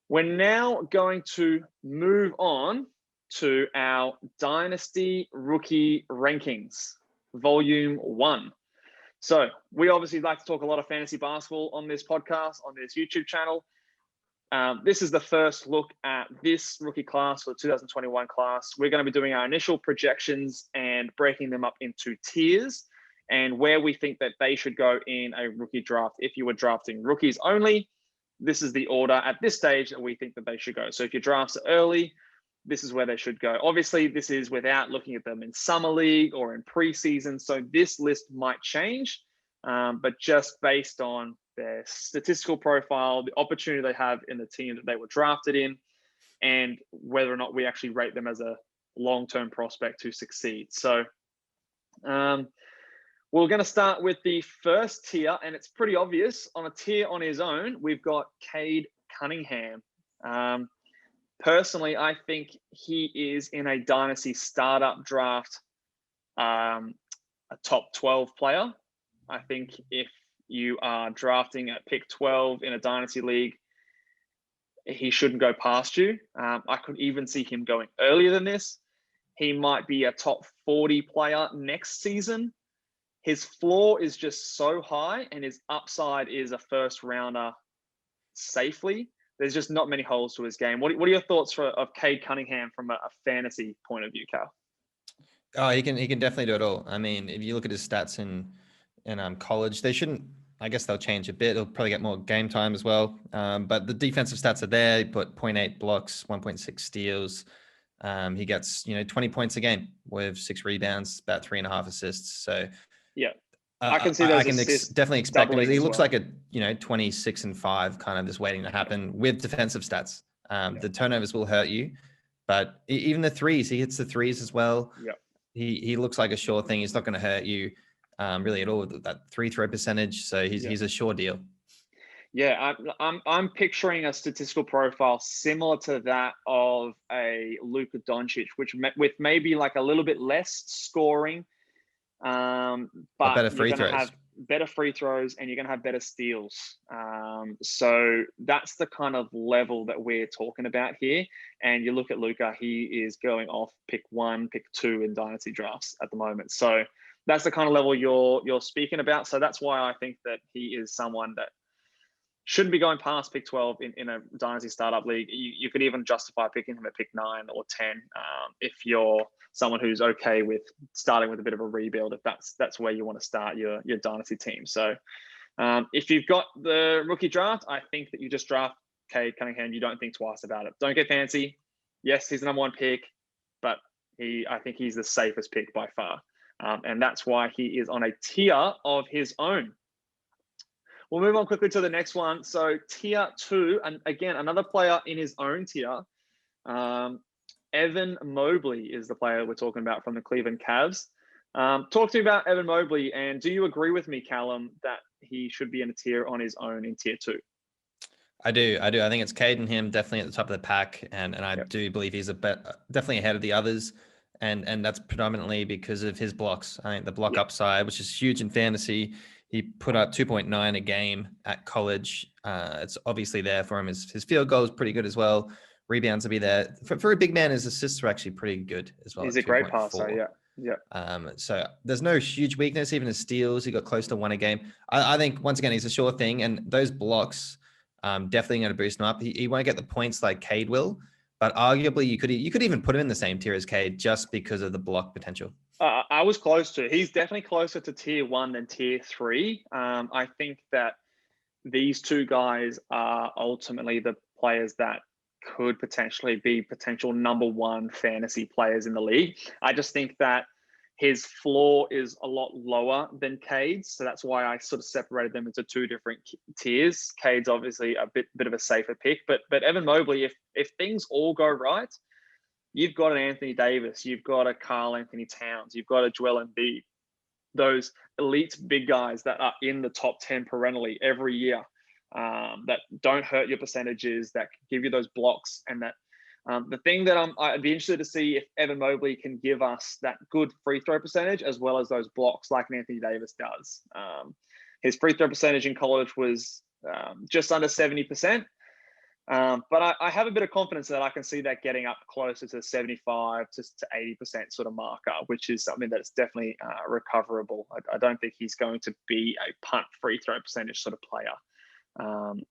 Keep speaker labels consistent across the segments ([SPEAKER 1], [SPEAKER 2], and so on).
[SPEAKER 1] We're now going to move on to our Dynasty Rookie Rankings, Volume 1. So we obviously like to talk a lot of fantasy basketball on this podcast, on this YouTube channel. This is the first look at this rookie class for the 2021 class. We're going to be doing our initial projections and breaking them up into tiers and where we think that they should go in a rookie draft. If you were drafting rookies only, this is the order at this stage that we think that they should go. So if your drafts are early, this is where they should go. Obviously, this is without looking at them in summer league or in preseason. So this list might change, but just based on their statistical profile, the opportunity they have in the team that they were drafted in, and whether or not we actually rate them as a long-term prospect to succeed. So we're going to start with the first tier, and it's pretty obvious. On a tier on his own, we've got Cade Cunningham. Personally, I think he is in a Dynasty startup draft, a top 12 player. I think if you are drafting at pick 12 in a Dynasty league, he shouldn't go past you. I could even see him going earlier than this. He might be a top 40 player next season. His floor is just so high and his upside is a first rounder safely. There's just not many holes to his game. What are your thoughts of Cade Cunningham from a fantasy point of view, Cal?
[SPEAKER 2] Oh, he can definitely do it all. I mean, if you look at his stats in college, they shouldn't. I guess they'll change a bit. He'll probably get more game time as well. But the defensive stats are there. He put 0.8 blocks, 1.6 steals. He gets 20 points a game with 6 rebounds, about 3.5 assists. So
[SPEAKER 1] yeah, I can see those.
[SPEAKER 2] I can definitely expect him. He looks like a 26-5 kind of just waiting to happen with defensive stats. The turnovers will hurt you, but even the threes, he hits the threes as well.
[SPEAKER 1] Yeah,
[SPEAKER 2] he looks like a sure thing. He's not going to hurt you really at all with that free throw percentage. So he's a sure deal.
[SPEAKER 1] Yeah, I'm picturing a statistical profile similar to that of a Luka Doncic, which with maybe like a little bit less scoring, but
[SPEAKER 2] better free
[SPEAKER 1] you're going to
[SPEAKER 2] throws.
[SPEAKER 1] have better free throws and you're going to have better steals. So that's the kind of level that we're talking about here. And you look at Luka, he is going off pick 1, pick 2 in Dynasty drafts at the moment. So that's the kind of level you're speaking about. So that's why I think that he is someone that shouldn't be going past pick 12 in a Dynasty startup league. You could even justify picking him at pick 9 or 10 if you're someone who's okay with starting with a bit of a rebuild, if that's where you want to start your Dynasty team. So if you've got the rookie draft, I think that you just draft Cade Cunningham. You don't think twice about it. Don't get fancy. Yes, he's the number 1 pick, but I think he's the safest pick by far. And that's why he is on a tier of his own. We'll move on quickly to the next one. So tier 2, and again, another player in his own tier. Evan Mobley is the player we're talking about from the Cleveland Cavs. Talk to me about Evan Mobley, and do you agree with me, Callum, that he should be in a tier on his own in tier 2?
[SPEAKER 2] I do. I think it's Cade and him definitely at the top of the pack, and I do believe he's definitely ahead of the others, and that's predominantly because of his blocks. I think the block upside, which is huge in fantasy. He put up 2.9 a game at college. It's obviously there for him. His field goal is pretty good as well. Rebounds will be there. For a big man, his assists are actually pretty good as well.
[SPEAKER 1] He's a great passer, yeah.
[SPEAKER 2] So there's no huge weakness. Even his steals, he got close to 1 a game. I think, once again, he's a sure thing. And those blocks definitely going to boost him up. He won't get the points like Cade will, but arguably you could even put him in the same tier as Cade just because of the block potential.
[SPEAKER 1] I was close to. He's definitely closer to tier 1 than tier 3. I think that these two guys are ultimately the players that could potentially be potential number 1 fantasy players in the league. I just think that his floor is a lot lower than Cade's. So that's why I sort of separated them into 2 different tiers. Cade's obviously a bit of a safer pick, but Evan Mobley, if things all go right, you've got an Anthony Davis, you've got a Karl Anthony Towns, you've got a Joel Embiid, those elite big guys that are in the top 10 perennially every year, that don't hurt your percentages, that give you those blocks. And that the thing that I'd be interested to see if Evan Mobley can give us that good free throw percentage as well as those blocks like Anthony Davis does. His free throw percentage in college was just under 70%. But I have a bit of confidence that I can see that getting up closer to 75 to 80% sort of marker, which is something that's definitely recoverable. I don't think he's going to be a punt free throw percentage sort of player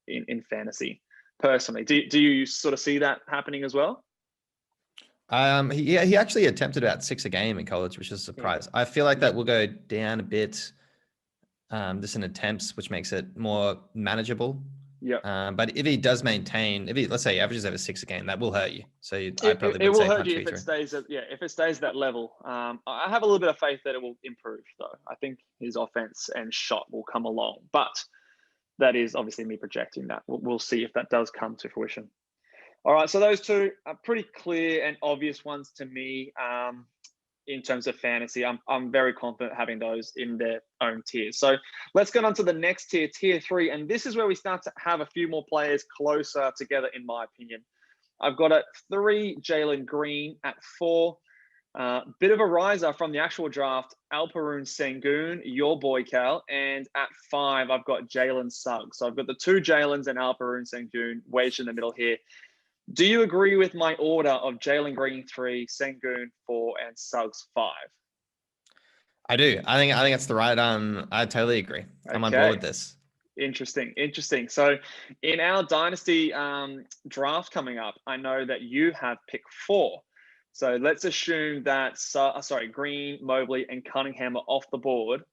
[SPEAKER 1] in fantasy. Personally, do you sort of see that happening as well?
[SPEAKER 2] He actually attempted about 6 a game in college, which is a surprise. I feel like that will go down a bit just in attempts, which makes it more manageable.
[SPEAKER 1] Yeah.
[SPEAKER 2] But if he does maintain, let's say he averages over 6 a game, that will hurt you. So
[SPEAKER 1] It will hurt you if it stays at that level. I have a little bit of faith that it will improve though. I think his offense and shot will come along, but that is obviously me projecting that. We'll see if that does come to fruition. All right, so those two are pretty clear and obvious ones to me in terms of fantasy. I'm very confident having those in their own tiers. So let's get on to the next tier, tier 3. And this is where we start to have a few more players closer together, in my opinion. I've got at 3, Jalen Green. At 4, bit of a riser from the actual draft, Alperen Sengun, your boy Cal. And at 5, I've got Jalen Suggs. So I've got the 2 Jalens and Alperen Sengun wedged in the middle here. Do you agree with my order of Jalen Green 3, Sengun 4, and Suggs 5?
[SPEAKER 2] I do. I think that's the right. I totally agree. I'm on board with this.
[SPEAKER 1] Interesting. So in our Dynasty draft coming up, I know that you have pick 4. So let's assume that Green, Mobley, and Cunningham are off the board.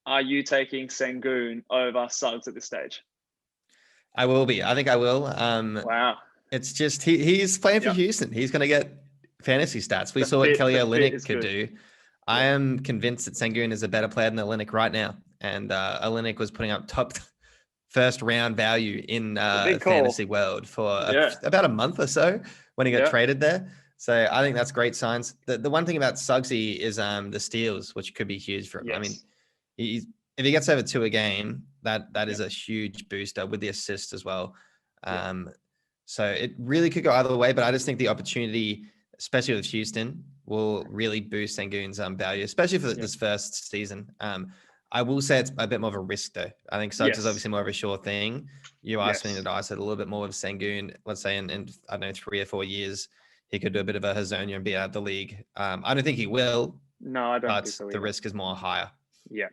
[SPEAKER 1] Are you taking Sengun over Suggs at this stage?
[SPEAKER 2] I will be. I think I will.
[SPEAKER 1] Wow.
[SPEAKER 2] It's just he's playing for Houston. He's going to get fantasy stats. We saw what Kelly Olynyk could do. I am convinced that Sengun is a better player than Olynyk right now. And Olynyk was putting up top first round value in fantasy world for about a month or so when he got traded there. So I think that's great signs. The one thing about Suggsy is the steals, which could be huge for him. I mean, if he gets over 2 a game, that is a huge booster with the assist as well. So it really could go either way, but I just think the opportunity, especially with Houston, will really boost Sengun's value, especially for this first season. I will say it's a bit more of a risk though. I think Suggs is obviously more of a sure thing. You asked me that I said a little bit more of Sengun, let's say in I don't know, 3 or 4 years, he could do a bit of a Hazonia and be out of the league. I don't think he will.
[SPEAKER 1] No, I don't think so
[SPEAKER 2] either.
[SPEAKER 1] The
[SPEAKER 2] risk is more higher.
[SPEAKER 1] Yeah.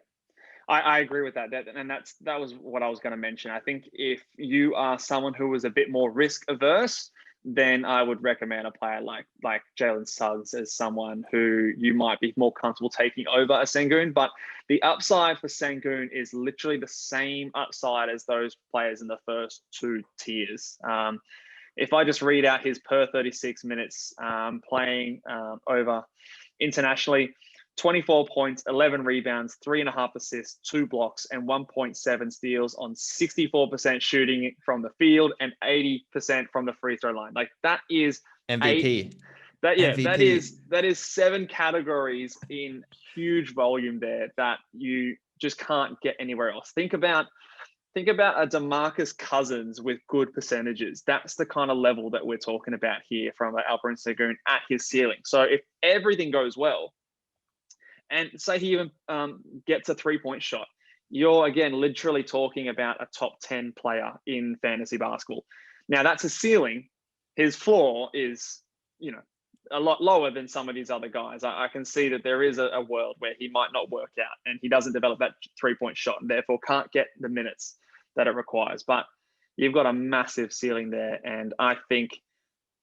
[SPEAKER 1] I agree with that. That was what I was going to mention. I think if you are someone who is a bit more risk averse, then I would recommend a player like Jalen Suggs as someone who you might be more comfortable taking over a Sengun. But the upside for Sengun is literally the same upside as those players in the first 2 tiers. If I just read out his per 36 minutes playing over internationally, 24 points, 11 rebounds, 3.5 assists, 2 blocks, and 1.7 steals on 64% shooting from the field and 80% from the free throw line. Like that is
[SPEAKER 2] MVP.
[SPEAKER 1] MVP. That is 7 categories in huge volume there that you just can't get anywhere else. Think about a DeMarcus Cousins with good percentages. That's the kind of level that we're talking about here from Alperen Sengun at his ceiling. So if everything goes well, and say he even gets a 3-point shot, you're again literally talking about a top 10 player in fantasy basketball. Now that's a ceiling. His floor is, a lot lower than some of these other guys. I can see that there is a world where he might not work out and he doesn't develop that 3-point shot and therefore can't get the minutes that it requires. But you've got a massive ceiling there. And I think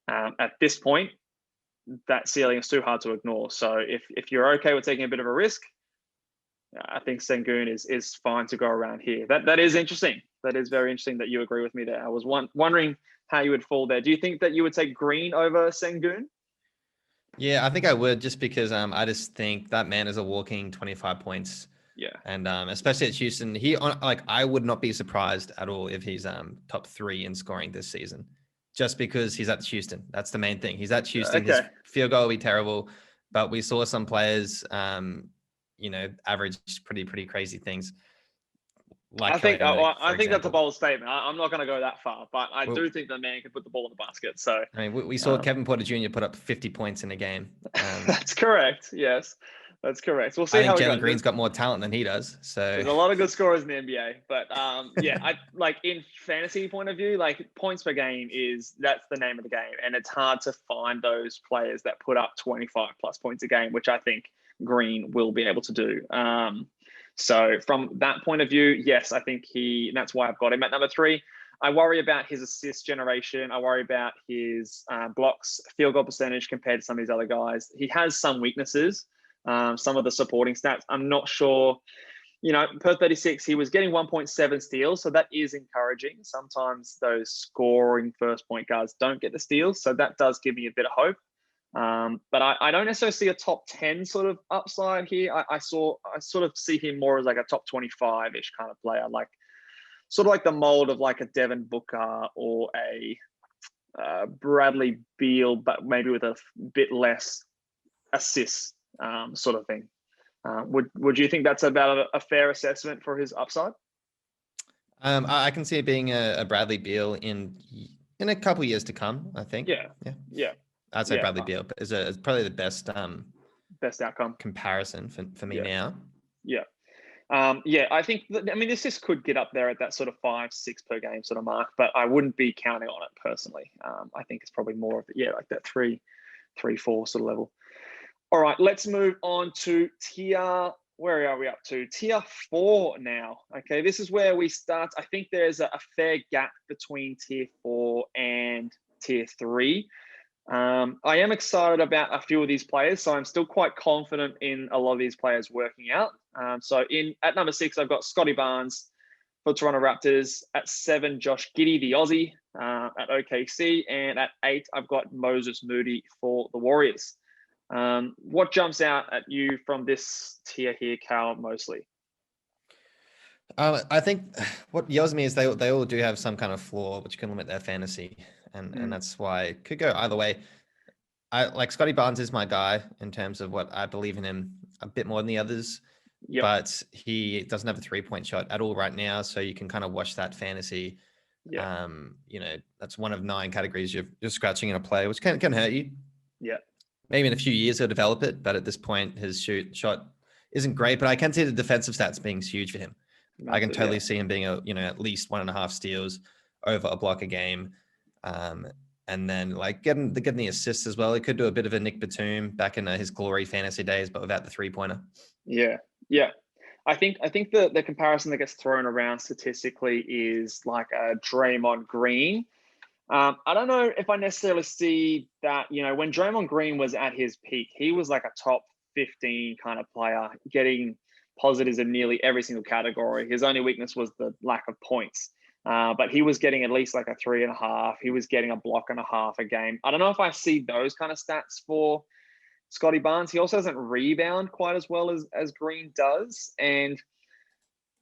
[SPEAKER 1] at this point, that ceiling is too hard to ignore. So if you're okay with taking a bit of a risk, I think Sengun is fine to go around here. That is interesting. That is very interesting that you agree with me there. I was wondering how you would fall there. Do you think that you would take Green over Sengun?
[SPEAKER 2] Yeah, I think I would, just because I just think that man is a walking 25 points.
[SPEAKER 1] Yeah.
[SPEAKER 2] And especially at Houston, I would not be surprised at all if he's top 3 in scoring this season. Just because he's at Houston. That's the main thing. He's at Houston.
[SPEAKER 1] Okay.
[SPEAKER 2] His field goal will be terrible, but we saw some players, average pretty crazy things.
[SPEAKER 1] I think that's a bold statement. I'm not going to go that far, but I do think the man can put the ball in the basket. So
[SPEAKER 2] I mean, we saw Kevin Porter Jr. put up 50 points in a game.
[SPEAKER 1] That's correct. Yes, That's correct. We'll
[SPEAKER 2] I
[SPEAKER 1] see
[SPEAKER 2] think
[SPEAKER 1] how it
[SPEAKER 2] Jalen
[SPEAKER 1] goes.
[SPEAKER 2] Green's got more talent than he does. So
[SPEAKER 1] There's a lot of good scorers in the NBA, but yeah, I like in fantasy point of view, like points per game that's the name of the game, and it's hard to find those players that put up 25 plus points a game, which I think Green will be able to do. So from that point of view, yes, I think that's why I've got him at number 3. I worry about his assist generation. I worry about his blocks, field goal percentage compared to some of these other guys. He has some weaknesses. Some of the supporting stats, I'm not sure. Per 36, he was getting 1.7 steals, so that is encouraging. Sometimes those scoring first point guards don't get the steals, so that does give me a bit of hope. But I don't necessarily see a top 10 sort of upside here. I sort of see him more as like a top 25-ish kind of player, like sort of like the mold of like a Devin Booker or a Bradley Beal, but maybe with a bit less assists, sort of thing. Would you think that's about a fair assessment for his upside?
[SPEAKER 2] I can see it being a Bradley Beal in a couple years to come. I think.
[SPEAKER 1] Yeah.
[SPEAKER 2] I'd say Bradley Beal is probably the best
[SPEAKER 1] outcome
[SPEAKER 2] comparison for me now.
[SPEAKER 1] Yeah. I think this could get up there at that sort of 5-6 per game sort of mark, but I wouldn't be counting on it personally. I think it's probably more of like that 3-4 sort of level. All right, let's move on to tier. Where are we up to? Tier 4 now. Okay, this is where we start. I think there's a fair gap between tier 4 and tier 3. I am excited about a few of these players, so I'm still quite confident in a lot of these players working out. So at number 6, I've got Scotty Barnes for Toronto Raptors. At 7, Josh Giddey, the Aussie, at OKC. And at 8, I've got Moses Moody for the Warriors. What jumps out at you from this tier here, Cal, mostly?
[SPEAKER 2] I think what yells me is they all do have some kind of flaw which can limit their fantasy, and that's why it could go either way. I like Scotty Barnes is my guy in terms of what I believe in him a bit more than the others, but he doesn't have a 3-point shot at all right now, so you can kind of watch that fantasy. That's one of 9 categories you're scratching in a play, which can hurt you. Maybe in a few years he'll develop it, but at this point his shot isn't great. But I can see the defensive stats being huge for him. I can totally see him being at least 1.5 steals, over a block a game, and then like getting the assists as well. He could do a bit of a Nick Batum back in his glory fantasy days, but without the 3-pointer.
[SPEAKER 1] Yeah. I think the comparison that gets thrown around statistically is like a Draymond Green. I don't know if I necessarily see that, when Draymond Green was at his peak, he was like a top 15 kind of player, getting positives in nearly every single category. His only weakness was the lack of points, but he was getting at least like a 3.5. He was getting a block and a half a game. I don't know if I see those kind of stats for Scotty Barnes. He also doesn't rebound quite as well as Green does. And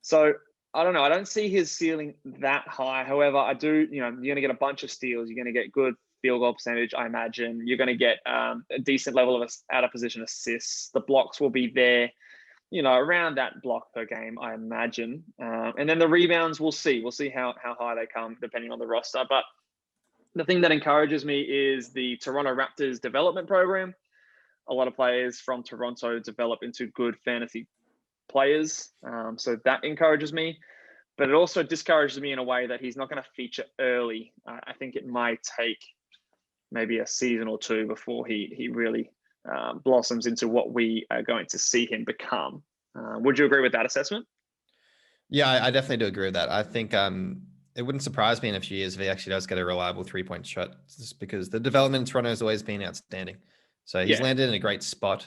[SPEAKER 1] so I don't know. I don't see his ceiling that high. However, I do, you're going to get a bunch of steals. You're going to get good field goal percentage, I imagine. You're going to get a decent level of out of position assists. The blocks will be there, around that block per game, I imagine. And then the rebounds, we'll see. We'll see how high they come depending on the roster. But the thing that encourages me is the Toronto Raptors development program. A lot of players from Toronto develop into good fantasy players. So that encourages me, but it also discourages me in a way that he's not going to feature early. I think it might take maybe a season or 2 before he really blossoms into what we are going to see him become. Would you agree with that assessment?
[SPEAKER 2] Yeah, I definitely do agree with that. I think it wouldn't surprise me in a few years if he actually does get a reliable 3-point shot, just because the development in Toronto has always been outstanding. So he's landed in a great spot.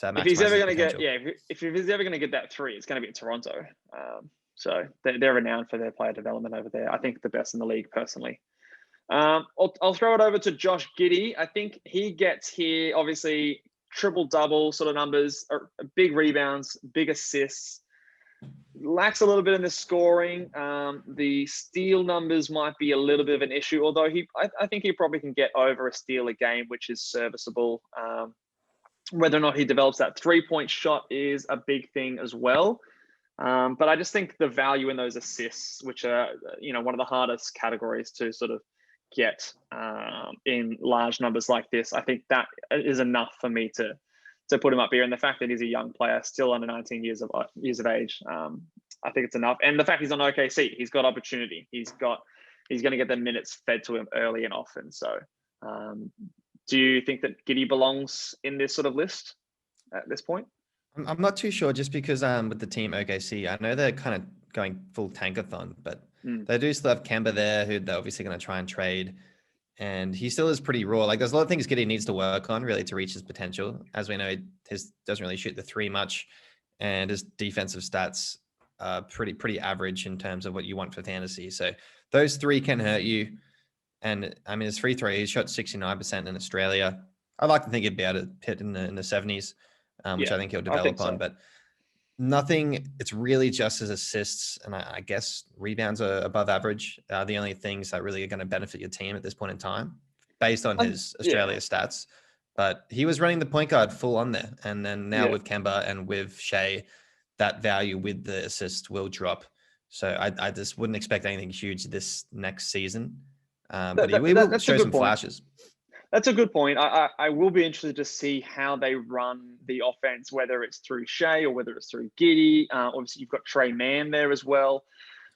[SPEAKER 1] If he's ever going to get, if he's ever going to get that 3, it's going to be in Toronto. So they're renowned for their player development over there. I think the best in the league, personally. I'll throw it over to Josh Giddey. I think he gets here, obviously, triple-double sort of numbers, big rebounds, big assists. Lacks a little bit in the scoring. The steal numbers might be a little bit of an issue, although I think he probably can get over a steal a game, which is serviceable. Whether or not he develops that 3-point shot is a big thing as well. But I just think the value in those assists, which are, one of the hardest categories to sort of get in large numbers like this, I think that is enough for me to to put him up here. And the fact that he's a young player, still under 19 years of age, I think it's enough. And the fact he's on OKC, he's got opportunity. He's going to get the minutes fed to him early and often. So do you think that Giddey belongs in this sort of list at this point?
[SPEAKER 2] I'm not too sure, just because with the team OKC, I know they're kind of going full tankathon, but they do still have Kemba there, who they're obviously going to try and trade. And he still is pretty raw. Like, there's a lot of things Giddey needs to work on really to reach his potential. As we know, he doesn't really shoot the three much, and his defensive stats are pretty average in terms of what you want for fantasy. So those three can hurt you. And I mean, his free throw, he's shot 69% in Australia. I'd like to think he'd be able to hit in the 70s, which I think he'll develop on. But nothing, it's really just his assists, and I guess rebounds are above average. The only things that really are going to benefit your team at this point in time, based on his Australia stats. But he was running the point guard full on there. And then now with Kemba and with Shea, that value with the assist will drop. So I just wouldn't expect anything huge this next season. But he will show some flashes.
[SPEAKER 1] That's a good point. I will be interested to see how they run the offense, whether it's through Shea or whether it's through Giddey. Obviously, you've got Trey Mann there as well.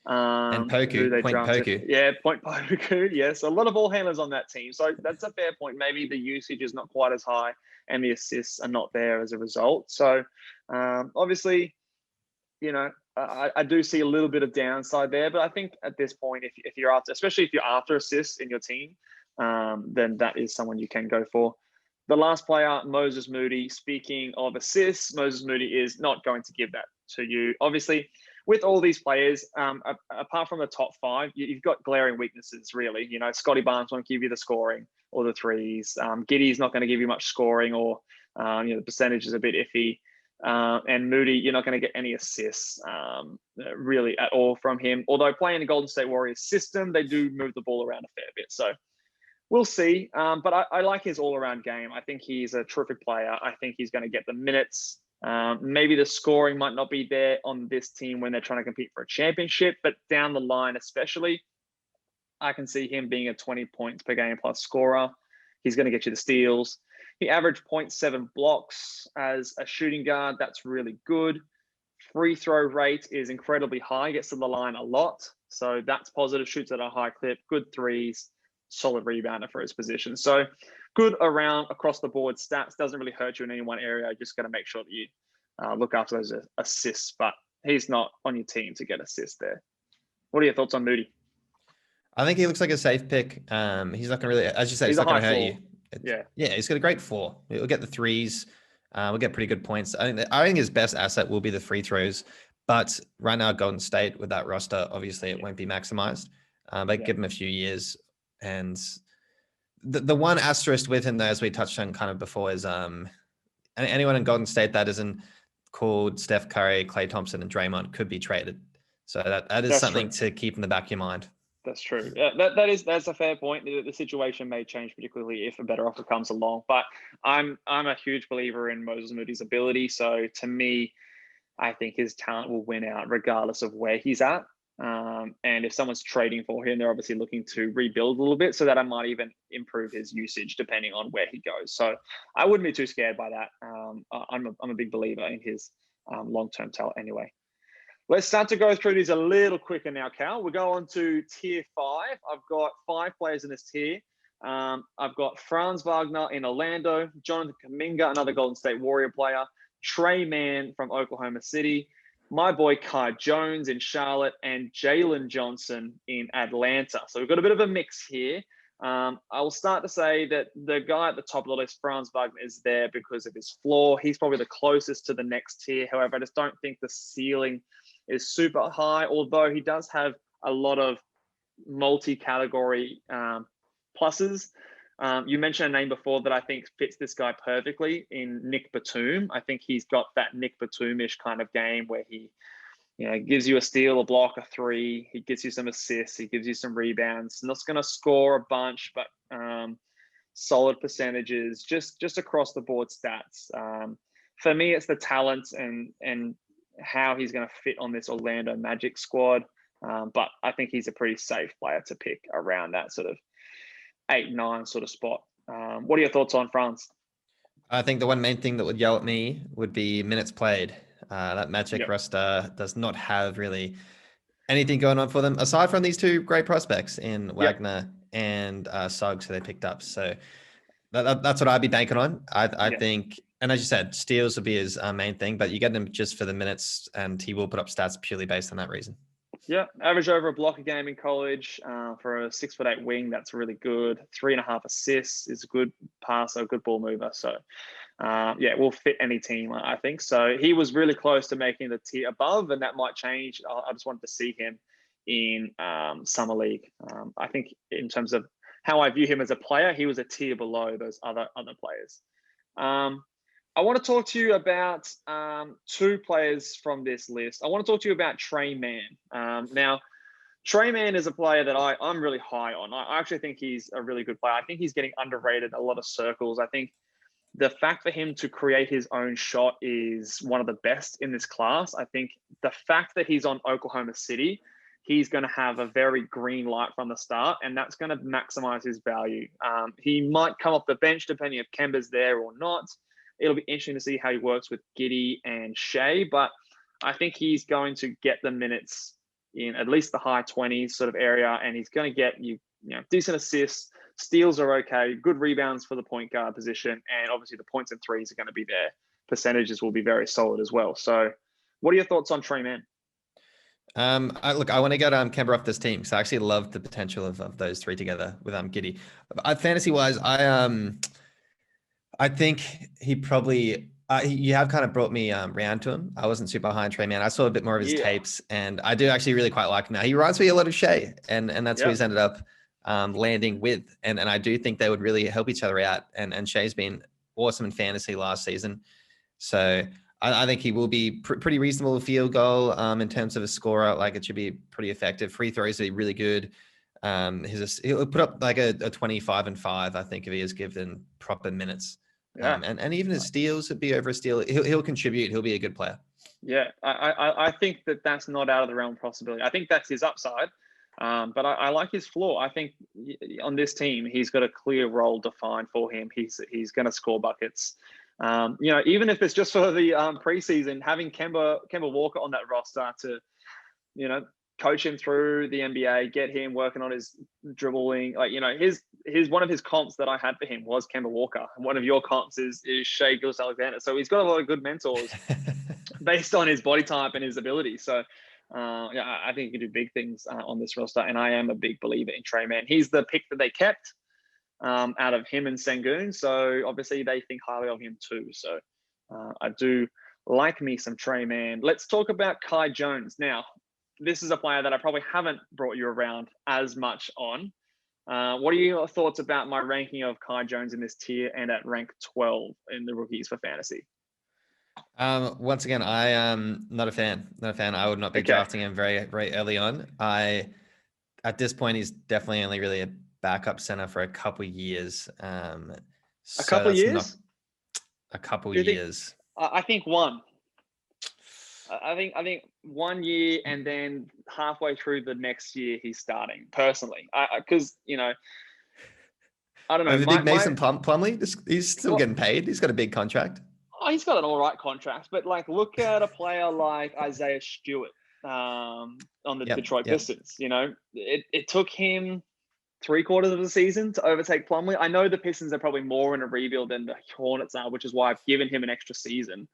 [SPEAKER 2] And Poku, Point Poku.
[SPEAKER 1] Yeah, Point Poku, yes. A lot of ball handlers on that team. So that's a fair point. Maybe the usage is not quite as high and the assists are not there as a result. So obviously, I do see a little bit of downside there. But I think at this point, if you're after, especially if you're after assists in your team, then that is someone you can go for. The last player, Moses Moody. Speaking of assists, Moses Moody is not going to give that to you. Obviously, with all these players, apart from the top five, you've got glaring weaknesses, really. Scotty Barnes won't give you the scoring or the threes. Giddey's not going to give you much scoring, or the percentage is a bit iffy. And Moody, you're not going to get any assists really at all from him. Although playing the Golden State Warriors system, they do move the ball around a fair bit. So we'll see. But I like his all-around game. I think he's a terrific player. I think he's going to get the minutes. Maybe the scoring might not be there on this team when they're trying to compete for a championship, but down the line especially, I can see him being a 20 points per game plus scorer. He's going to get you the steals. He averaged 0.7 blocks as a shooting guard. That's really good. Free throw rate is incredibly high. Gets to the line a lot. So that's positive. Shoots at a high clip. Good threes. Solid rebounder for his position. So good around across the board stats. Doesn't really hurt you in any one area. Just got to make sure that you look after those assists. But he's not on your team to get assists there. What are your thoughts on Moody?
[SPEAKER 2] I think he looks like a safe pick. He's not going to really, as you said, he's not going to hurt you. He's got a great floor. He'll get the threes. We'll get pretty good points. I think his best asset will be the free throws. But right now, Golden State with that roster, obviously it won't be maximized. Give him a few years. And the one asterisk with him, though, as we touched on kind of before, is anyone in Golden State that isn't called Steph Curry, Klay Thompson, and Draymond could be traded. So that is something to keep in the back of your mind.
[SPEAKER 1] That's true. Yeah, that's a fair point. The situation may change, particularly if a better offer comes along. But I'm a huge believer in Moses Moody's ability. So to me, I think his talent will win out regardless of where he's at. And if someone's trading for him, they're obviously looking to rebuild a little bit, so that I might even improve his usage depending on where he goes. So I wouldn't be too scared by that. I'm a big believer in his long-term talent anyway. Let's start to go through these a little quicker now, Cal. We'll go on to tier 5. I've got 5 players in this tier. I've got Franz Wagner in Orlando, Jonathan Kuminga, another Golden State Warrior player, Trey Mann from Oklahoma City, my boy Kai Jones in Charlotte, and Jalen Johnson in Atlanta. So we've got a bit of a mix here. I will start to say that the guy at the top of the list, Franz Wagner, is there because of his floor. He's probably the closest to the next tier. However, I just don't think the ceiling is super high, although he does have a lot of multi-category pluses. You mentioned a name before that I think fits this guy perfectly in Nick Batum. I think he's got that Nick Batum-ish kind of game where he gives you a steal, a block, a three. He gives you some assists. He gives you some rebounds. Not going to score a bunch, but solid percentages, just across the board stats. For me, it's the talent and how he's going to fit on this Orlando Magic squad. But I think he's a pretty safe player to pick around that sort of 8-9 sort of spot. What are your thoughts on Franz?
[SPEAKER 2] I think the one main thing that would yell at me would be minutes played. That Magic
[SPEAKER 1] Yep.
[SPEAKER 2] roster does not have really anything going on for them aside from these two great prospects in
[SPEAKER 1] Yep.
[SPEAKER 2] Wagner and Suggs, who they picked up. So that's what I'd be banking on. I
[SPEAKER 1] Yeah.
[SPEAKER 2] think, and as you said, steals would be his main thing, but you get him just for the minutes, and he will put up stats purely based on that reason.
[SPEAKER 1] Yeah, average over a block a game in college for a 6'8" wing. That's really good. 3.5 assists is a good passer, a good ball mover. So, yeah, will fit any team, I think. So he was really close to making the tier above, and that might change. I just wanted to see him in summer league. I think in terms of how I view him as a player, he was a tier below those other players. I want to talk to you about two players from this list. I want to talk to you about Trey Mann. Now, Trey Mann is a player that I'm really high on. I actually think he's a really good player. I think he's getting underrated in a lot of circles. I think the fact for him to create his own shot is one of the best in this class. I think the fact that he's on Oklahoma City, he's going to have a very green light from the start, and that's going to maximize his value. He might come off the bench depending if Kemba's there or not. It'll be interesting to see how he works with Giddy and Shea, but I think he's going to get the minutes in at least the high 20s sort of area, and he's going to get you know decent assists. Steals are okay, good rebounds for the point guard position, and obviously the points and threes are going to be there. Percentages will be very solid as well. So, what are your thoughts on Trey Mann?
[SPEAKER 2] I want to get Kemba off this team because I actually love the potential of those three together with Giddy. Fantasy wise, I think he probably you have kind of brought me round to him. I wasn't super high on Trey Mann. I saw a bit more of his tapes, and I do actually really quite like him now. He reminds me a lot of Shea, and that's who he's ended up landing with. And I do think they would really help each other out. And Shea's been awesome in fantasy last season. So I think he will be pretty reasonable field goal in terms of a scorer. Like it should be pretty effective. Free throws will be really good. He'll put up like a 25 and 5, I think, if he is given proper minutes.
[SPEAKER 1] Yeah.
[SPEAKER 2] And even his steals would be over a steal. He'll contribute. He'll be a good player.
[SPEAKER 1] Yeah, I think that's not out of the realm of possibility. I think that's his upside, but I like his floor. I think on this team, he's got a clear role defined for him. He's going to score buckets. Even if it's just for the preseason, having Kemba Walker on that roster to, coach him through the NBA, get him working on his dribbling. His one of his comps that I had for him was Kemba Walker. And one of your comps is Shea Gilgeous-Alexander. So he's got a lot of good mentors based on his body type and his ability. So, I think he can do big things on this roster. And I am a big believer in Trey Mann. He's the pick that they kept out of him and Sengun. So obviously they think highly of him too. So I do like me some Trey Mann. Let's talk about Kai Jones. Now, this is a player that I probably haven't brought you around as much on. What are your thoughts about my ranking of Kai Jones in this tier and at rank 12 in the rookies for fantasy?
[SPEAKER 2] Once again, I am not a fan. I would not be drafting him very, very early on. At this point, he's definitely only really a backup center for a couple years.
[SPEAKER 1] A couple years?
[SPEAKER 2] A couple years.
[SPEAKER 1] I think one. I think 1 year, and then halfway through the next year he's starting. Personally, because I don't know.
[SPEAKER 2] The big Mason Plumlee, he's still getting paid. He's got a big contract.
[SPEAKER 1] Oh, he's got an all right contract, but look at a player like Isaiah Stewart on the Detroit Pistons. It took him 3/4 of the season to overtake Plumlee. I know the Pistons are probably more in a rebuild than the Hornets are, which is why I've given him an extra season.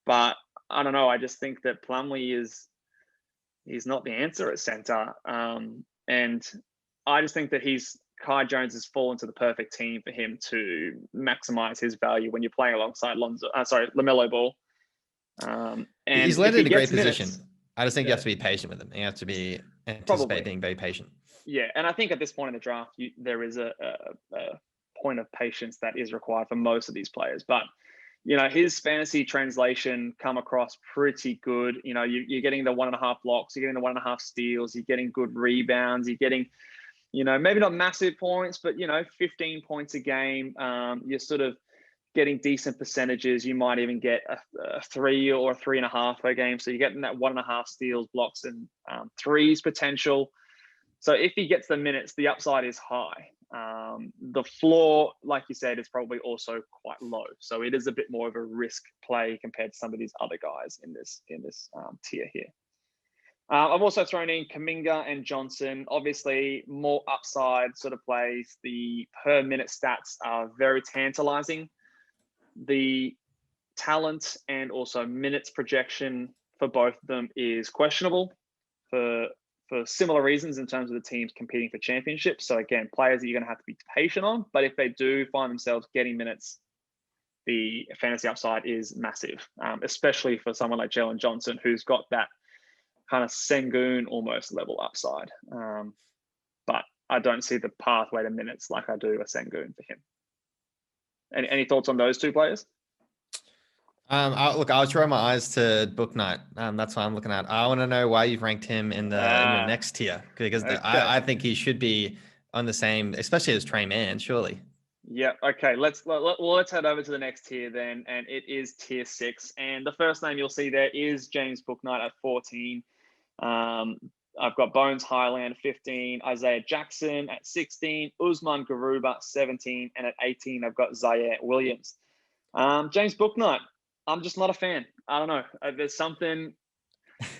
[SPEAKER 1] But I don't know. I just think that Plumlee he's not the answer at center. And I just think that Kai Jones has fallen to the perfect team for him to maximize his value when you're playing alongside LaMelo Ball. And
[SPEAKER 2] he's led in a great position. I just think you have to be patient with him. You have to be being very patient.
[SPEAKER 1] Yeah, and I think at this point in the draft, there is a point of patience that is required for most of these players. But his fantasy translation come across pretty good. You're getting the 1.5 blocks, you're getting the 1.5 steals, you're getting good rebounds, you're getting, maybe not massive points, but 15 points a game. You're sort of getting decent percentages. You might even get a 3 or a 3.5 per game. So you're getting that 1.5 steals, blocks, and threes potential. So if he gets the minutes, the upside is high. The floor, like you said, is probably also quite low. So it is a bit more of a risk play compared to some of these other guys in this tier here. I've also thrown in Kuminga and Johnson. Obviously, more upside sort of plays. The per minute stats are very tantalizing. The talent and also minutes projection for both of them is questionable for similar reasons in terms of the teams competing for championships. So again, players that you're going to have to be patient on. But if they do find themselves getting minutes, the fantasy upside is massive, especially for someone like Jalen Johnson, who's got that kind of Sengun almost level upside. But I don't see the pathway to minutes like I do a Sengun for him. Any thoughts on those two players?
[SPEAKER 2] Look, I'll throw my eyes to Book Night. That's what I'm looking at. I want to know why you've ranked him in your next tier, because okay. I think he should be on the same, especially as Trey Mann, surely.
[SPEAKER 1] Yeah. Okay. Let's head over to the next tier then, and it is tier 6. And the first name you'll see there is James Bouknight at 14. I've got Bones Highland 15, Isaiah Jackson at 16, Usman Garuba 17, and at 18 I've got Zaire Williams. James Bouknight, I'm just not a fan. I don't know. There's something.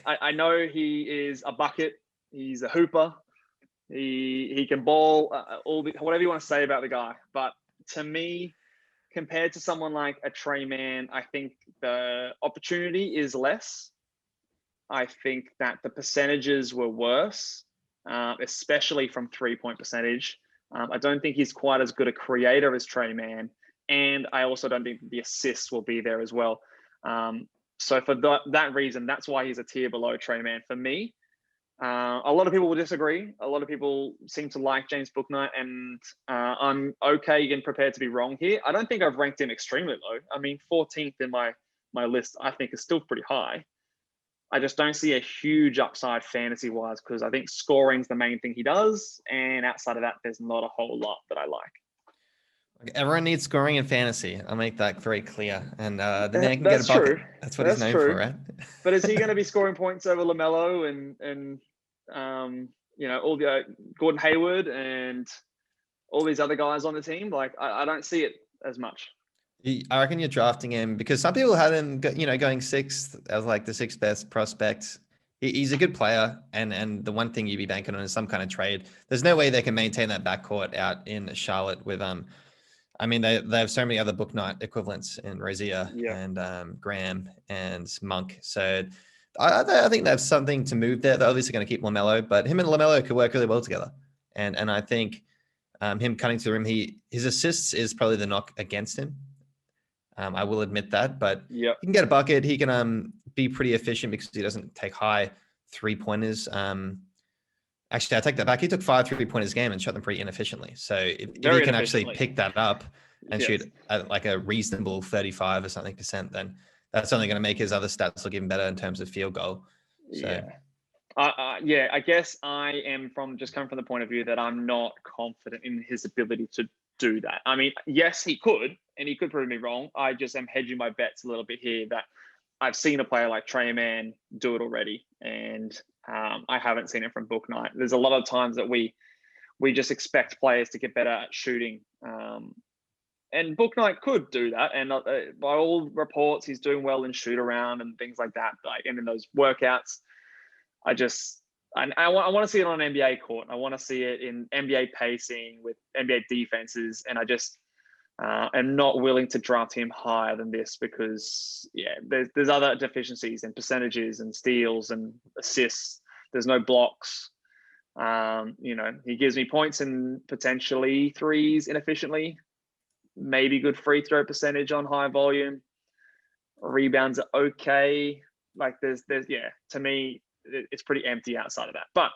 [SPEAKER 1] I know he is a bucket. He's a hooper. He can ball. Whatever you want to say about the guy, but to me, compared to someone like a Trey Mann, I think the opportunity is less. I think that the percentages were worse, especially from 3-point percentage. I don't think he's quite as good a creator as Trey Mann. And I also don't think the assists will be there as well. So for that reason, that's why he's a tier below Trey Mann for me. A lot of people will disagree. A lot of people seem to like James Bouknight, and I'm okay and prepared to be wrong here. I don't think I've ranked him extremely low. I mean, 14th in my list, I think is still pretty high. I just don't see a huge upside fantasy-wise because I think scoring's the main thing he does, and outside of that, there's not a whole lot that I like.
[SPEAKER 2] Everyone needs scoring in fantasy. I'll make that very clear. And the man can get a bucket.
[SPEAKER 1] True.
[SPEAKER 2] That's what he's known for, right?
[SPEAKER 1] But is he going to be scoring points over LaMelo and all the Gordon Hayward and all these other guys on the team? Like, I don't see it as much.
[SPEAKER 2] I reckon you're drafting him because some people had him, going 6th as like the 6th best prospect. He's a good player, and the one thing you'd be banking on is some kind of trade. There's no way they can maintain that backcourt out in Charlotte with I mean, they have so many other Bouknight equivalents in Rozier and Graham and Monk. So I think they have something to move there. They're obviously going to keep LaMelo, but him and LaMelo could work really well together. And I think him cutting to the rim, his assists is probably the knock against him. I will admit that, but he can get a bucket. He can be pretty efficient because he doesn't take high 3-pointers. Actually, I take that back. He took 5 3-pointers a game and shot them pretty inefficiently. So if he can actually pick that up and shoot like a reasonable 35 or something %, then that's only going to make his other stats look even better in terms of field goal. So.
[SPEAKER 1] I guess I am coming from the point of view that I'm not confident in his ability to do that. I mean, yes, he could, and he could prove me wrong. I just am hedging my bets a little bit here that I've seen a player like Trey Mann do it already, and I haven't seen it from Bouknight. There's a lot of times that we just expect players to get better at shooting, and Bouknight could do that. And by all reports, he's doing well in shoot around and things like that. Like, and in those workouts, I want to see it on an NBA court. I want to see it in NBA pacing with NBA defenses, and I just am not willing to draft him higher than this because there's other deficiencies in percentages and steals and assists. There's no blocks. He gives me points and potentially threes inefficiently, maybe good free throw percentage on high volume. Rebounds are okay. Like to me, it's pretty empty outside of that, but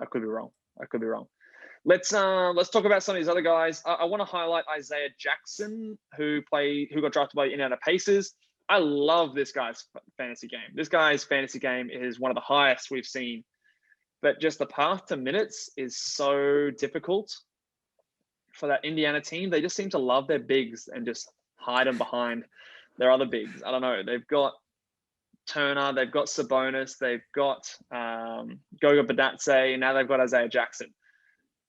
[SPEAKER 1] I could be wrong. Let's talk about some of these other guys. I want to highlight Isaiah Jackson, who got drafted by the Indiana Pacers. I love this guy's fantasy game. This guy's fantasy game is one of the highest we've seen, but just the path to minutes is so difficult for that Indiana team. They just seem to love their bigs and just hide them behind their other bigs. I don't know. They've got Turner, they've got Sabonis, they've got Goga Badatse, and now they've got Isaiah Jackson.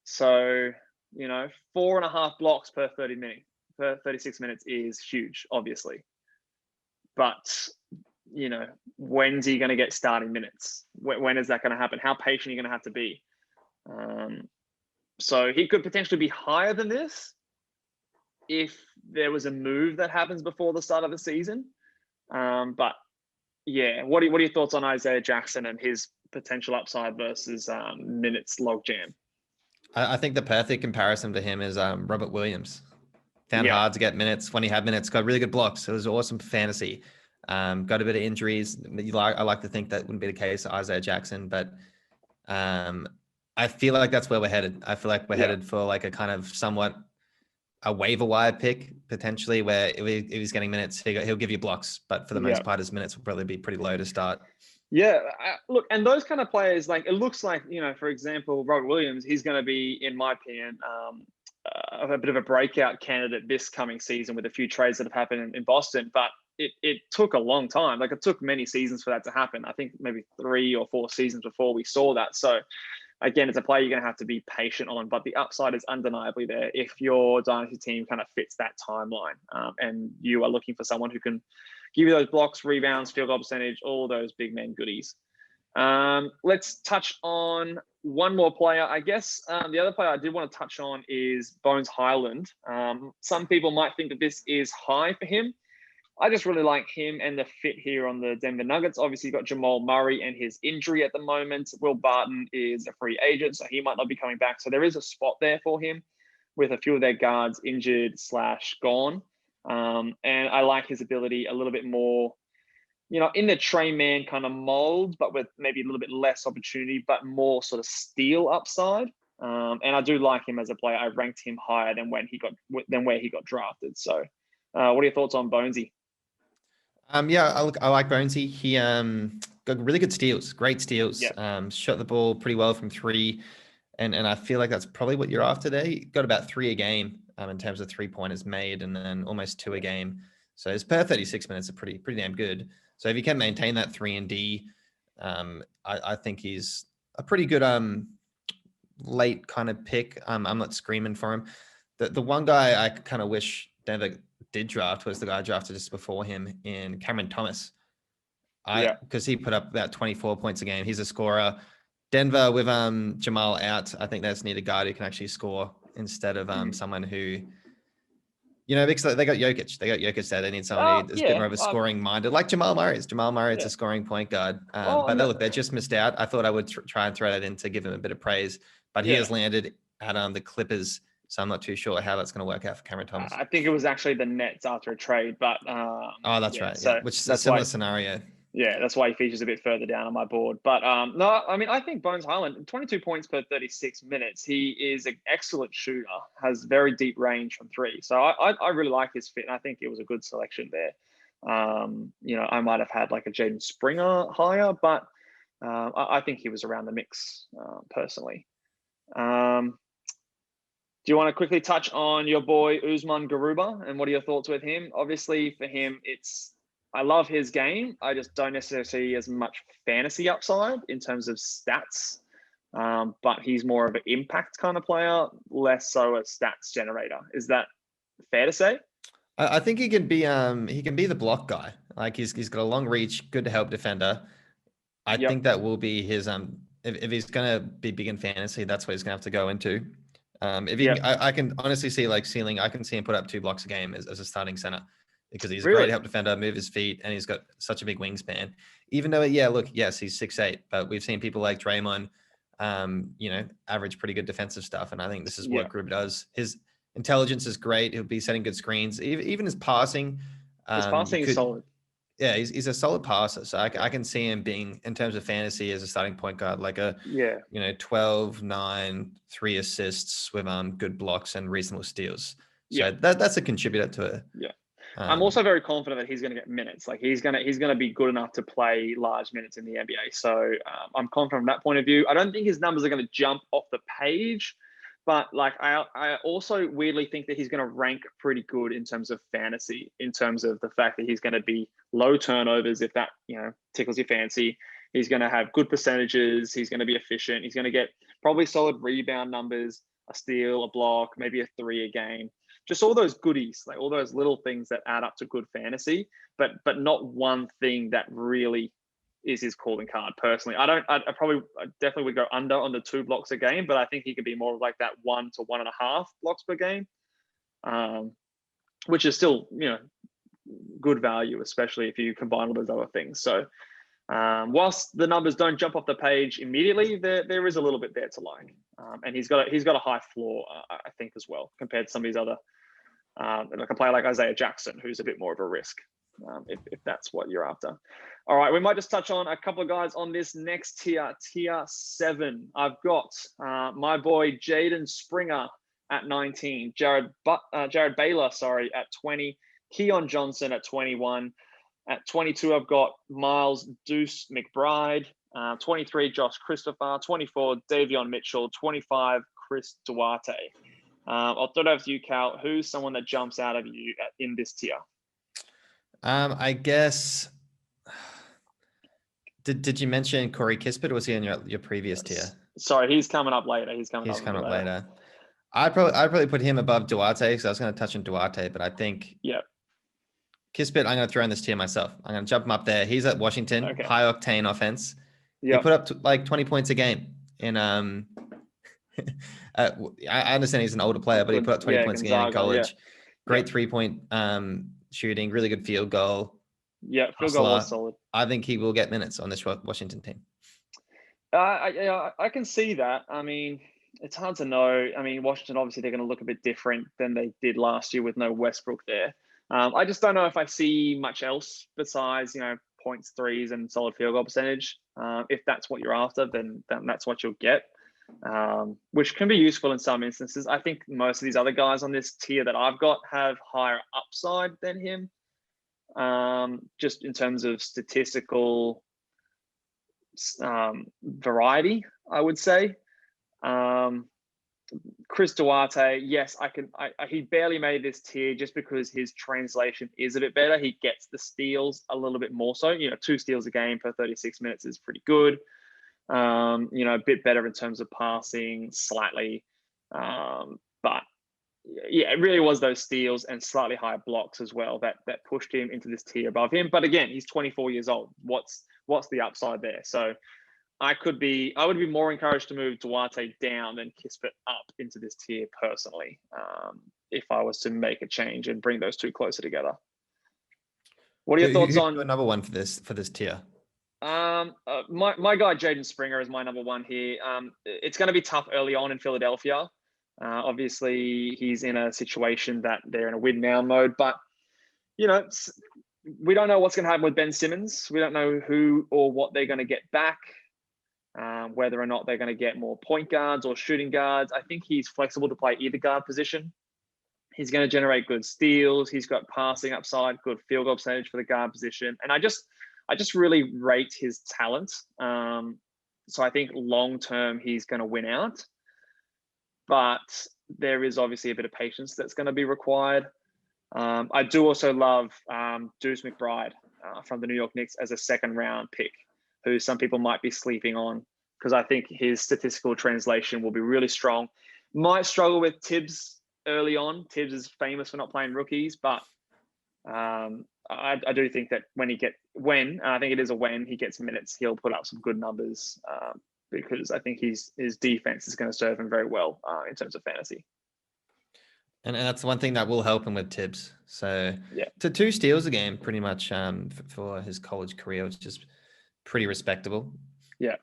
[SPEAKER 1] So You know, 4.5 blocks per 36 minutes is huge, obviously. But, you know, when's he going to get starting minutes? When is that going to happen? How patient are you going to have to be? So he could potentially be higher than this if there was a move that happens before the start of the season. But yeah, what are your thoughts on Isaiah Jackson and his potential upside versus minutes logjam?
[SPEAKER 2] I think the perfect comparison to him is Robert Williams. Found
[SPEAKER 1] Yeah.
[SPEAKER 2] hard to get minutes. When he had minutes, got really good blocks. It was awesome for fantasy. Got a bit of injuries. I like to think that wouldn't be the case for Isaiah Jackson, but I feel like that's where we're headed. I feel like we're headed for like a kind of somewhat a waiver wire pick potentially, where if he's getting minutes, he'll give you blocks, but for the most part, his minutes will probably be pretty low to start.
[SPEAKER 1] Yeah, look, and those kind of players, like it looks like, you know, for example, Robert Williams, he's going to be, in my opinion, a bit of a breakout candidate this coming season with a few trades that have happened in Boston. But it took a long time. Like it took many seasons for that to happen. I think maybe 3 or 4 seasons before we saw that. So again, it's a player you're going to have to be patient on, but the upside is undeniably there if your dynasty team kind of fits that timeline, and you are looking for someone who can give you those blocks, rebounds, field goal percentage, all those big man goodies. Let's touch on one more player. I guess the other player I did want to touch on is Bones Highland. Some people might think that this is high for him. I just really like him and the fit here on the Denver Nuggets. Obviously, you've got Jamal Murray and his injury at the moment. Will Barton is a free agent, so he might not be coming back. So there is a spot there for him with a few of their guards injured / gone. And I like his ability a little bit more, you know, in the Trey Man kind of mold, but with maybe a little bit less opportunity, but more sort of steal upside. And I do like him as a player. I ranked him higher than where he got drafted. So what are your thoughts on Bonesy?
[SPEAKER 2] Yeah, I like Bonesy. He got really good steals, great steals.
[SPEAKER 1] Yeah.
[SPEAKER 2] Shot the ball pretty well from 3. And I feel like that's probably what you're after there. He got about 3 a game in terms of 3-pointers made, and then almost 2 a game. So his per 36 minutes are pretty damn good. So if you can maintain that 3 and D, I think he's a pretty good late kind of pick. I'm not screaming for him. The one guy I kind of wish Denver did draft was the guy drafted just before him in Cameron Thomas. Because he put up about 24 points a game. He's a scorer. Denver with Jamal out, I think they just need a guy who can actually score instead of someone who, you know, because they got Jokic. They got Jokic there. They need someone who's a bit more of a scoring minded, like Jamal Murray is. Jamal Murray is a scoring point guard. But they just missed out. I thought I would try and throw that in to give him a bit of praise. But he has landed at the Clippers. So I'm not too sure how that's going to work out for Cameron Thomas.
[SPEAKER 1] I think it was actually the Nets after a trade, but
[SPEAKER 2] that's right. So which is a similar scenario.
[SPEAKER 1] Yeah, that's why he features a bit further down on my board. But no, I mean, I think Bones Highland, 22 points per 36 minutes. He is an excellent shooter, has very deep range from 3. So I really like his fit, and I think it was a good selection there. You know, I might have had like a Jaden Springer higher, but I think he was around the mix personally. Do you want to quickly touch on your boy Usman Garuba and what are your thoughts with him? Obviously, for him, I love his game. I just don't necessarily see as much fantasy upside in terms of stats, but he's more of an impact kind of player, less so a stats generator. Is that fair to say?
[SPEAKER 2] I think he can be the block guy. Like he's got a long reach, good to help defender. I think that will be his if he's gonna be big in fantasy, that's what he's gonna have to go into. I can honestly see like ceiling. I can see him put up 2 blocks a game as a starting center because he's a great help defender, move his feet, and he's got such a big wingspan. Even though, he's 6'8", but we've seen people like Draymond, you know, average pretty good defensive stuff, and I think this is what Gruber does. His intelligence is great. He'll be setting good screens. Even his passing.
[SPEAKER 1] His passing is solid.
[SPEAKER 2] Yeah, he's a solid passer. So I can see him being, in terms of fantasy, as a starting point guard, like a 12, 9, 3 assists with good blocks and reasonable steals. So that's a contributor to it.
[SPEAKER 1] Yeah. I'm also very confident that he's going to get minutes. Like he's going to be good enough to play large minutes in the NBA. So I'm confident from that point of view. I don't think his numbers are going to jump off the page, but like I also weirdly think that he's going to rank pretty good in terms of fantasy, in terms of the fact that he's going to be low turnovers, if that, you know, tickles your fancy. He's going to have good percentages. He's going to be efficient. He's going to get probably solid rebound numbers. a steal, a block, maybe a 3 a game. Just all those goodies, like all those little things that add up to good fantasy, but not one thing that really is his calling card. Personally, I definitely would go under on the 2 blocks a game, but I think he could be more like that 1 to 1.5 blocks per game, which is still, good value, especially if you combine all those other things. So whilst the numbers don't jump off the page immediately, there is a little bit there to like, and he's got a high floor, I think, as well, compared to some of these other, like a player like Isaiah Jackson, who's a bit more of a risk, if that's what you're after. All right, we might just touch on a couple of guys on this next tier 7. I've got my boy Jaden Springer at 19, Jared Baylor, at 20, Keon Johnson at 21. At 22, I've got Miles Deuce McBride. 23, Josh Christopher. 24, Davion Mitchell. 25, Chris Duarte. I'll throw it over to you, Cal. Who's someone that jumps out of you in this tier?
[SPEAKER 2] I guess. Did you mention Corey Kispert, or was he in your previous tier?
[SPEAKER 1] Sorry, he's coming up later. He's coming up later.
[SPEAKER 2] I'd probably put him above Duarte, because I was going to touch on Duarte, but I think Kispert, I'm going to throw in this tier myself. I'm going to jump him up there. He's at Washington, high octane offense. He put up like 20 points a game in I understand he's an older player, but he put up 20 points a game in college. Great 3-point shooting, really good field goal.
[SPEAKER 1] Yeah, field goal was solid.
[SPEAKER 2] I think he will get minutes on this Washington team.
[SPEAKER 1] I can see that. I mean, it's hard to know. I mean, Washington, obviously, they're going to look a bit different than they did last year with no Westbrook there. I just don't know if I see much else besides, points, threes, and solid field goal percentage. If that's what you're after, then that's what you'll get, which can be useful in some instances. I think most of these other guys on this tier that I've got have higher upside than him, just in terms of statistical variety, I would say. Chris Duarte, yes, he barely made this tier just because his translation is a bit better. He gets the steals a little bit more so. 2 steals a game per 36 minutes is pretty good. A bit better in terms of passing slightly. But yeah, it really was those steals and slightly higher blocks as well that pushed him into this tier above him. But again, he's 24 years old. What's the upside there? So I would be more encouraged to move Duarte down than Kispert up into this tier personally, if I was to make a change and bring those 2 closer together. What are your thoughts on
[SPEAKER 2] number one for this tier?
[SPEAKER 1] My guy Jaden Springer is my number 1 here. It's going to be tough early on in Philadelphia. Obviously, he's in a situation that they're in a win now mode, but we don't know what's going to happen with Ben Simmons. We don't know who or what they're going to get back. Whether or not they're going to get more point guards or shooting guards. I think he's flexible to play either guard position. He's going to generate good steals. He's got passing upside, good field goal percentage for the guard position. And I just really rate his talent. So I think long-term, he's going to win out. But there is obviously a bit of patience that's going to be required. I do also love Deuce McBride from the New York Knicks as a 2nd-round pick, who some people might be sleeping on, because I think his statistical translation will be really strong. Might struggle with Tibbs early on. Tibbs is famous for not playing rookies, but I do think that when he gets minutes, he'll put up some good numbers, because I think his defense is going to serve him very well in terms of fantasy.
[SPEAKER 2] And that's one thing that will help him with Tibbs. So to 2 steals a game, pretty much for his college career, which is pretty respectable. Yeah.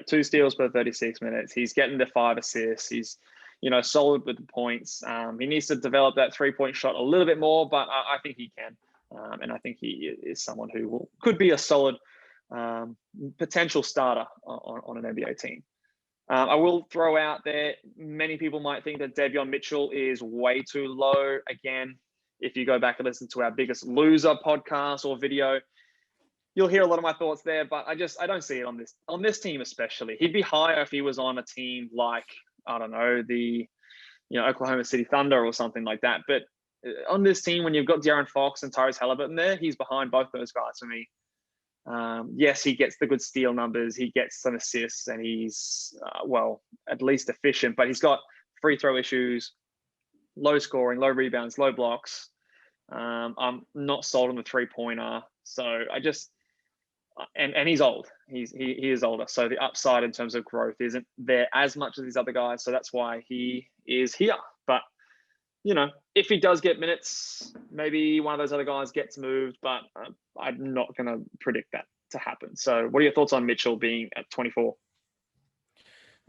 [SPEAKER 2] 2 steals per 36 minutes. He's getting the 5 assists. He's, solid with the points. He needs to develop that 3-point shot a little bit more, but I think he can. And I think he is someone who could be a solid potential starter on an NBA team. I will throw out there, many people might think that Davion Mitchell is way too low. Again, if you go back and listen to our Biggest Loser podcast or video, you'll hear a lot of my thoughts there, but I don't see it on this team especially. He'd be higher if he was on a team like, I don't know, the Oklahoma City Thunder or something like that. But on this team, when you've got De'Aaron Fox and Tyrese Halliburton there, he's behind both those guys for me. Yes, he gets the good steal numbers, he gets some assists, and he's at least efficient, but he's got
[SPEAKER 1] free throw issues, low scoring, low rebounds, low blocks. I'm not sold on the 3-pointer. So I just, and he's old. He is older. So the upside in terms of growth isn't there as much as these other guys. So that's why he is here. But, if he does get minutes, maybe one of those other guys gets moved, but I'm not going to predict that to happen. So what are your thoughts on Mitchell being at 24?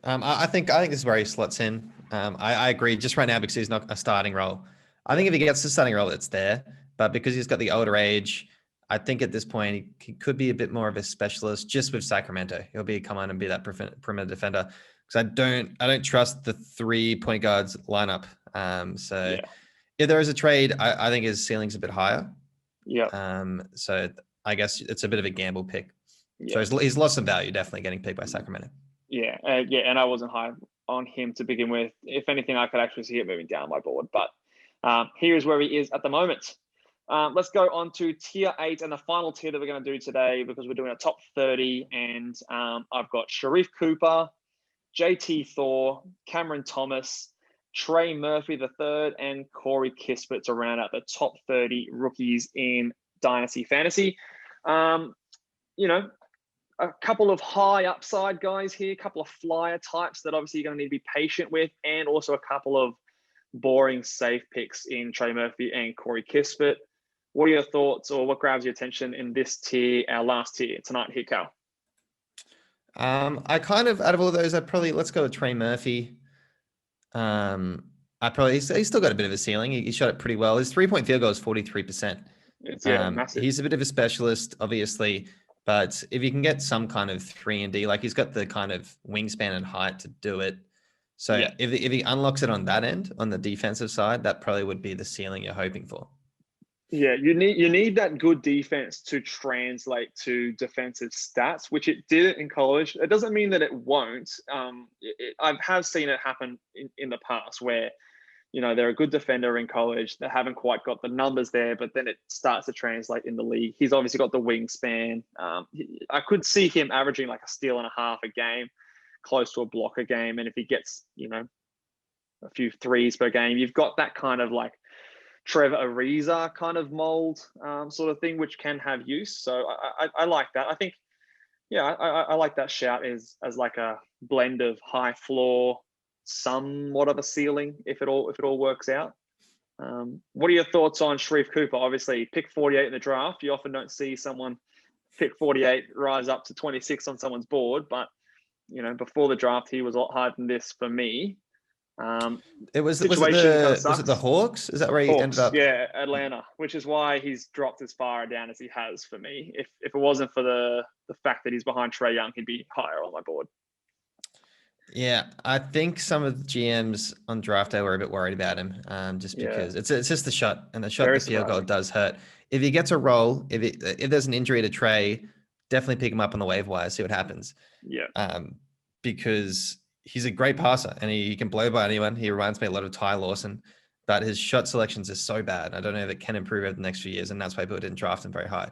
[SPEAKER 2] I think this is where he slots in. I agree just right now because he's not a starting role. I think if he gets the starting role, it's there. But because he's got the older age, I think at this point he could be a bit more of a specialist just with Sacramento. He'll come on and be that perimeter defender because I don't trust the 3-point guards lineup. If there is a trade, I think his ceiling's a bit higher.
[SPEAKER 1] Yeah.
[SPEAKER 2] So I guess it's a bit of a gamble pick.
[SPEAKER 1] Yeah.
[SPEAKER 2] So he's lost some value, definitely getting picked by Sacramento.
[SPEAKER 1] Yeah. And I wasn't high on him to begin with. If anything, I could actually see it moving down my board. But here's where he is at the moment. Let's go on to tier 8 and the final tier that we're going to do today because we're doing a top 30. And I've got Sharif Cooper, JT Thor, Cameron Thomas, Trey Murphy III, and Corey Kispert to round out the top 30 rookies in Dynasty Fantasy. A couple of high upside guys here, a couple of flyer types that obviously you're going to need to be patient with, and also a couple of boring safe picks in Trey Murphy and Corey Kispert. What are your thoughts, or what grabs your attention in this tier, our last tier tonight here, Cal?
[SPEAKER 2] I kind of, out of all those, let's go with Trey Murphy. He's still got a bit of a ceiling. He shot it pretty well. His 3-point field goal is 43%.
[SPEAKER 1] Massive.
[SPEAKER 2] He's a bit of a specialist, obviously, but if you can get some kind of 3-and-D, like he's got the kind of wingspan and height to do it. So if he unlocks it on that end, on the defensive side, that probably would be the ceiling you're hoping for. Yeah,
[SPEAKER 1] you need that good defense to translate to defensive stats, which it did in college. It doesn't mean that it won't. I have seen it happen in the past where, they're a good defender in college. They haven't quite got the numbers there, but then it starts to translate in the league. He's obviously got the wingspan. I could see him averaging like a steal and a half a game, close to a block a game. And if he gets, a few threes per game, you've got that kind of like Trevor Ariza kind of mold sort of thing, which can have use. So I like that. I think, I like that shout as like a blend of high floor, somewhat of a ceiling if it all works out. What are your thoughts on Sharif Cooper? Obviously, pick 48 in the draft. You often don't see someone pick 48 rise up to 26 on someone's board, but before the draft, he was a lot higher than this for me.
[SPEAKER 2] Was it the Hawks? Is that where he ended up?
[SPEAKER 1] Yeah, Atlanta, which is why he's dropped as far down as he has for me. If it wasn't for the fact that he's behind Trae Young, he'd be higher on my board.
[SPEAKER 2] Yeah, I think some of the GMs on draft day were a bit worried about him, just because it's just the shot, and the field goal does hurt. If he gets a role, if there's an injury to Trae, definitely pick him up on the waiver wire, see what happens.
[SPEAKER 1] Yeah.
[SPEAKER 2] Because he's a great passer and he can blow by anyone. He reminds me a lot of Ty Lawson, but his shot selections are so bad. I don't know if it can improve over the next few years, and that's why people didn't draft him very high.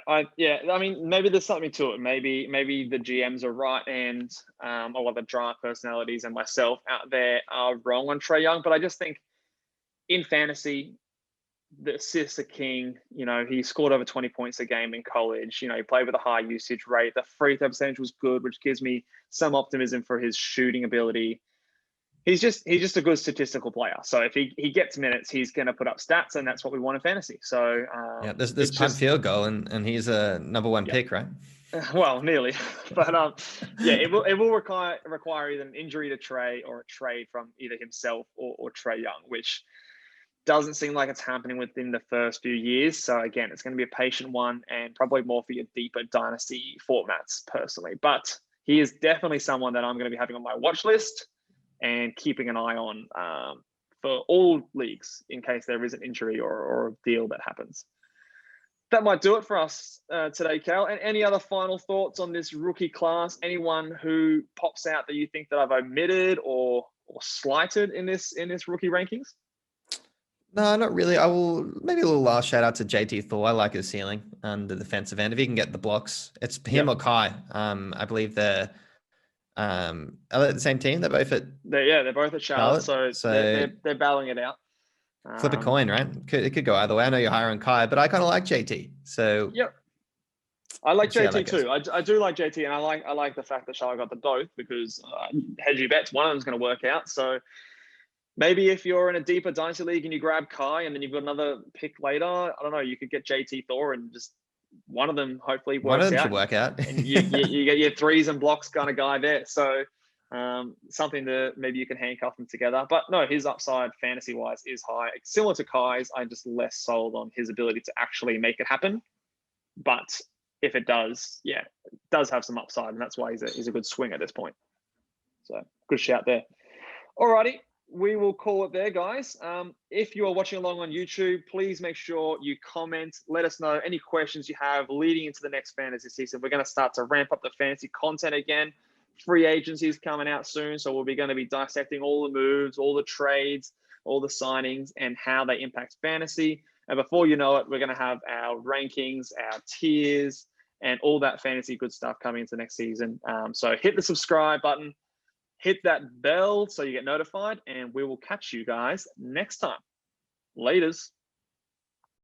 [SPEAKER 1] I mean, maybe there's something to it. Maybe the GMs are right, and a lot of the draft personalities and myself out there are wrong on Trae Young. But I just think in fantasy, the assists are king. He scored over 20 points a game in college. He played with a high usage rate. The free throw percentage was good, which gives me some optimism for his shooting ability. He's just a good statistical player. So if he gets minutes, he's going to put up stats, and that's what we want in fantasy. So
[SPEAKER 2] this punt field goal, and he's a number one pick, right?
[SPEAKER 1] Well, nearly, but it will require either an injury to Trae or a trade from either himself or Trae Young, which doesn't seem like it's happening within the first few years. So again, it's going to be a patient one, and probably more for your deeper dynasty formats personally. But he is definitely someone that I'm going to be having on my watch list and keeping an eye on for all leagues in case there is an injury or a deal that happens. That might do it for us today, Cal. And any other final thoughts on this rookie class? Anyone who pops out that you think that I've omitted or slighted in this rookie rankings?
[SPEAKER 2] No, not really. I will maybe a little last shout out to JT Thor. I like his ceiling on the defensive end. If he can get the blocks, it's him or Kai. I believe Are they the same team? They're both at
[SPEAKER 1] They're both at Charlotte,
[SPEAKER 2] Charlotte.
[SPEAKER 1] so
[SPEAKER 2] So
[SPEAKER 1] they're battling it out.
[SPEAKER 2] flip a coin, right? It could go either way. I know you're higher on Kai, but I kind of like JT. So
[SPEAKER 1] Yep. I like
[SPEAKER 2] we'll see how that
[SPEAKER 1] JT
[SPEAKER 2] goes.
[SPEAKER 1] too. I do like JT, and I like the fact that Charlotte got the both because hedge your bets, one of them's going to work out. So maybe if you're in a deeper dynasty league and you grab Kai, and then you've got another pick later, I don't know, you could get JT Thor, and just one of them hopefully
[SPEAKER 2] One of
[SPEAKER 1] works
[SPEAKER 2] them
[SPEAKER 1] out.
[SPEAKER 2] should work out.
[SPEAKER 1] And you get your threes and blocks kind of guy there. So something that maybe you can handcuff them together. But no, his upside fantasy wise is high. Similar to Kai's, I'm just less sold on his ability to actually make it happen. But if it does, it does have some upside, and that's why he's a good swing at this point. So good shout there. Alrighty, we will call it there, guys. If you are watching along on YouTube, please make sure you comment. Let us know any questions you have leading into the next fantasy season. We're going to start to ramp up the fantasy content again. Free agency is coming out soon, so we'll be going to be dissecting all the moves, all the trades, all the signings, and how they impact fantasy. And before you know it, we're going to have our rankings, our tiers, and all that fantasy good stuff coming into next season. So hit the subscribe button, hit that bell so you get notified, and we will catch you guys next time. Laters.